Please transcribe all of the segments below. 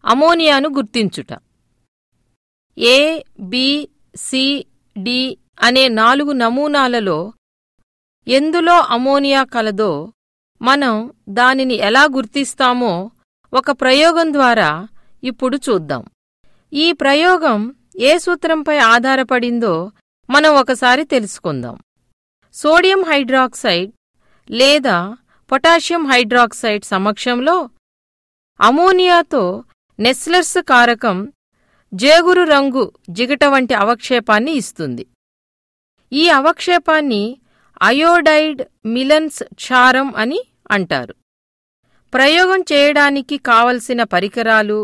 అమోనియాను గుర్తించుట. ఏ, B, C, D అనే 4 నమూనాలలో ఎందులో అమోనియా కలదో మనం దానిని ఎలా గుర్తిస్తామో ఒక ప్రయోగం ద్వారా ఇప్పుడు చూద్దాం. ఈ ప్రయోగం ఏ సూత్రంపై ఆధారపడిందో మనం ఒకసారి తెలుసుకుందాం. సోడియం హైడ్రాక్సైడ్ లేదా పొటాషియం హైడ్రాక్సైడ్ సమక్షంలో అమోనియాతో నెస్లర్స్ కారకం జేగురు రంగు జిగట వంటి అవక్షేపాన్ని ఇస్తుంది. ఈ అవక్షేపాన్ని అయోడైడ్ మిలన్స్ క్షారం అని అంటారు. ప్రయోగం చేయడానికి కావలసిన పరికరాలు,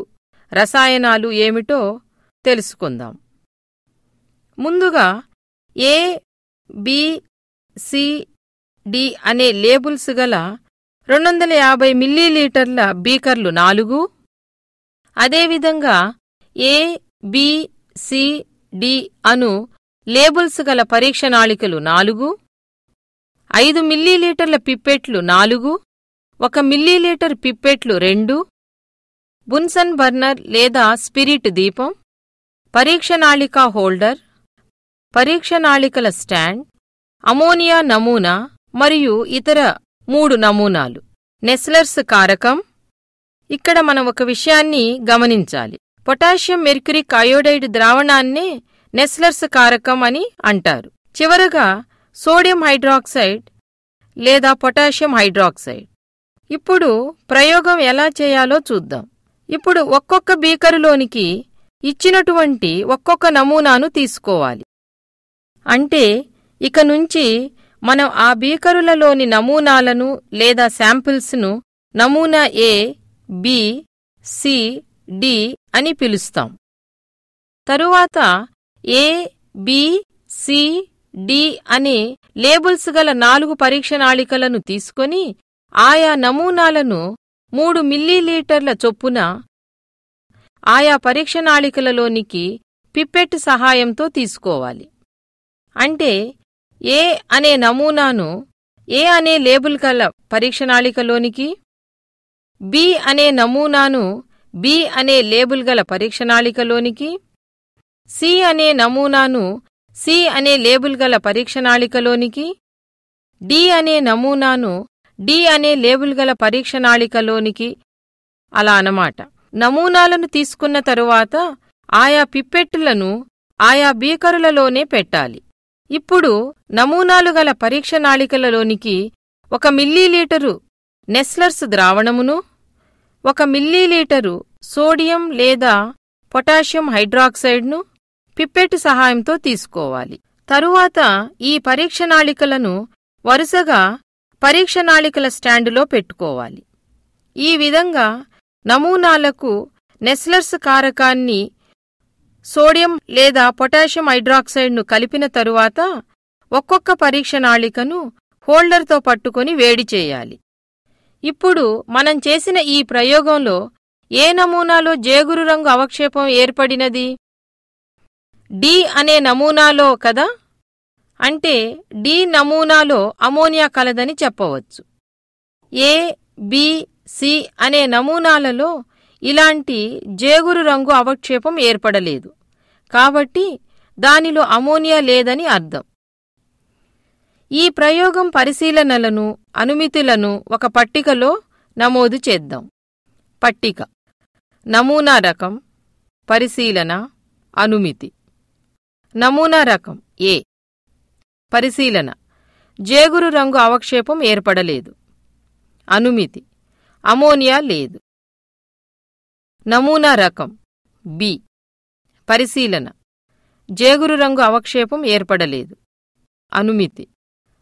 రసాయనాలు ఏమిటో తెలుసుకుందాం. ముందుగా ఏ, బి, సి, డి అనే లేబుల్స్ గల 250 మిల్లీలీటర్ల బీకర్లు 4, అదేవిధంగా ఏ, బి, సి, డి అను లేబుల్స్ గల పరీక్షనాళికలు 4, 5 మిల్లీలీటర్ల పిప్పెట్లు 4, 1 మిల్లీలీటర్ పిప్పెట్లు 2, బున్సన్ బర్నర్ లేదా స్పిరిట్ దీపం, పరీక్షనాళిక హోల్డర్, పరీక్షనాళికల స్టాండ్, అమోనియా నమూనా మరియు ఇతర 3 నమూనాలు. నెస్లర్స్ కారకం. ఇక్కడ మనం ఒక విషయాన్ని గమనించాలి. పొటాషియం మెర్క్యూరిక్ అయోడైడ్ ద్రావణాన్నే నెస్లర్స్ కారకం అని అంటారు. చివరగా సోడియం హైడ్రాక్సైడ్ లేదా పొటాషియం హైడ్రాక్సైడ్. ఇప్పుడు ప్రయోగం ఎలా చేయాలో చూద్దాం. ఇప్పుడు ఒక్కొక్క బీకరులోనికి ఇచ్చినటువంటి ఒక్కొక్క నమూనాను తీసుకోవాలి. అంటే ఇక నుంచి మనం ఆ బీకరులలోని నమూనాలను లేదా శాంపిల్స్ను నమూనా ఏ, బి, సి, డి అని పిలుస్తాం. తరువాత ఏ, బి, సి, డి అనే లేబుల్స్ గల 4 పరీక్షనాళికలను తీసుకొని ఆయా నమూనాలను 3 మిల్లీలీటర్ల చొప్పున ఆయా పరీక్షనాళికలలోనికి పిప్పెట్ సహాయంతో తీసుకోవాలి. అంటే ఏ అనే నమూనాను ఏ అనే లేబుల్ గల పరీక్షనాళికలోనికి, బి అనే నమూనాను బి అనే లేబుల్ గల పరీక్షనాళికలోనికి, సి అనే నమూనాను సి అనే లేబుల్ గల పరీక్షనాళికలోనికి, డి అనే నమూనాను డి అనే లేబుల్ గల పరీక్షనాళికలోనికి, అలా అన్నమాట. నమూనాలను తీసుకున్న తరువాత ఆయా పిప్పెట్టులను ఆయా బీకరులలోనే పెట్టాలి. ఇప్పుడు నమూనాలు గల పరీక్షనాళికలలోనికి 1 మిల్లీలీటరు నెస్లర్స్ ద్రావణమును, 1 మిల్లీలీటరు సోడియం లేదా పొటాషియం హైడ్రాక్సైడ్ను పిప్పెట్ సహాయంతో తీసుకోవాలి. తరువాత ఈ పరీక్షనాళికలను వరుసగా పరీక్షనాళికల స్టాండులో పెట్టుకోవాలి. ఈ విధంగా నమూనాలకు నెస్లర్స్ కారకాన్ని సోడియం లేదా పొటాషియం హైడ్రాక్సైడ్ను కలిపిన తరువాత ఒక్కొక్క పరీక్షనాళికను హోల్డర్తో పట్టుకొని వేడి చేయాలి. ఇప్పుడు మనం చేసిన ఈ ప్రయోగంలో ఏ నమూనాలో జేగురు రంగు అవక్షేపం ఏర్పడినది? డి అనే నమూనాలో కదా. అంటే డి నమూనాలో అమోనియా కలదని చెప్పవచ్చు. ఏ, బి, సి అనే నమూనాలలో ఇలాంటి జేగురు రంగు అవక్షేపం ఏర్పడలేదు. కాబట్టి దానిలో అమోనియా లేదని అర్థం. ఈ ప్రయోగం పరిశీలనలను, అనుమితులను ఒక పట్టికలో నమోదు చేద్దాం. పట్టిక: నమూనా రకం, పరిశీలన, అనుమితి. నమూనా రకం ఏ. పరిశీలన: జేగురు రంగు అవక్షేపం ఏర్పడలేదు. అనుమితి: అమోనియా లేదు. నమూనా రకం బి. పరిశీలన: జేగురు రంగు అవక్షేపం ఏర్పడలేదు. అనుమితి: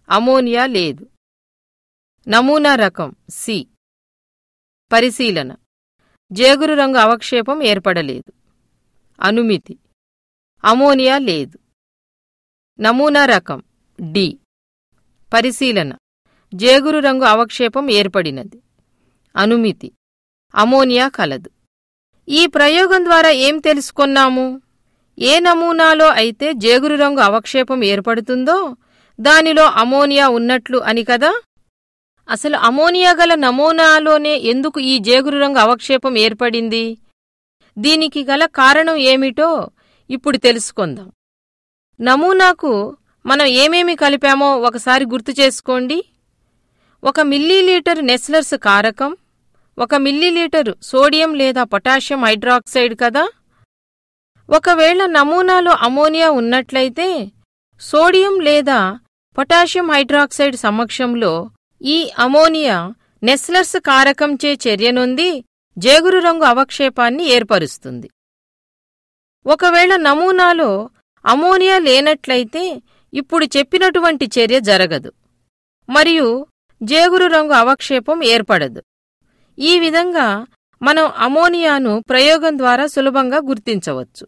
అమోనియా లేదు. నమూనా రకం సి. పరిశీలన: జేగురు రంగు అవక్షేపం ఏర్పడలేదు. అనుమితి: అమోనియా లేదు. నమూనా రకం డి. పరిశీలన: జేగురు రంగు అవక్షేపం ఏర్పడినది. అనుమితి: అమోనియా కలదు. ఈ ప్రయోగం ద్వారా ఏం తెలుసుకొన్నాము? ఏ నమూనాలో అయితే జేగురు రంగు అవక్షేపం ఏర్పడుతుందో దానిలో అమోనియా ఉన్నట్లు అని కదా. అసలు అమోనియా గల నమూనాలోనే ఎందుకు ఈ జేగురు రంగు అవక్షేపం ఏర్పడింది? దీనికి గల కారణం ఏమిటో ఇప్పుడు తెలుసుకుందాం. నమూనాకు మనం ఏమేమి కలిపామో ఒకసారి గుర్తు చేసుకోండి. 1 మిల్లీలీటరు నెస్లర్స్ కారకం, 1 మిల్లీలీటరు సోడియం లేదా పొటాషియం హైడ్రాక్సైడ్ కదా. ఒకవేళ నమూనాలో అమోనియా ఉన్నట్లయితే సోడియం లేదా పొటాషియం హైడ్రాక్సైడ్ సమక్షంలో ఈ అమోనియా నెస్లర్స్ కారకంచే చర్యనొంది జేగురు రంగు అవక్షేపాన్ని ఏర్పరుస్తుంది. ఒకవేళ నమూనాలో అమోనియా లేనట్లయితే ఇప్పుడు చెప్పినటువంటి చర్య జరగదు మరియు జేగురు రంగు అవక్షేపం ఏర్పడదు. ఈ విధంగా మనం అమోనియాను ప్రయోగం ద్వారా సులభంగా గుర్తించవచ్చు.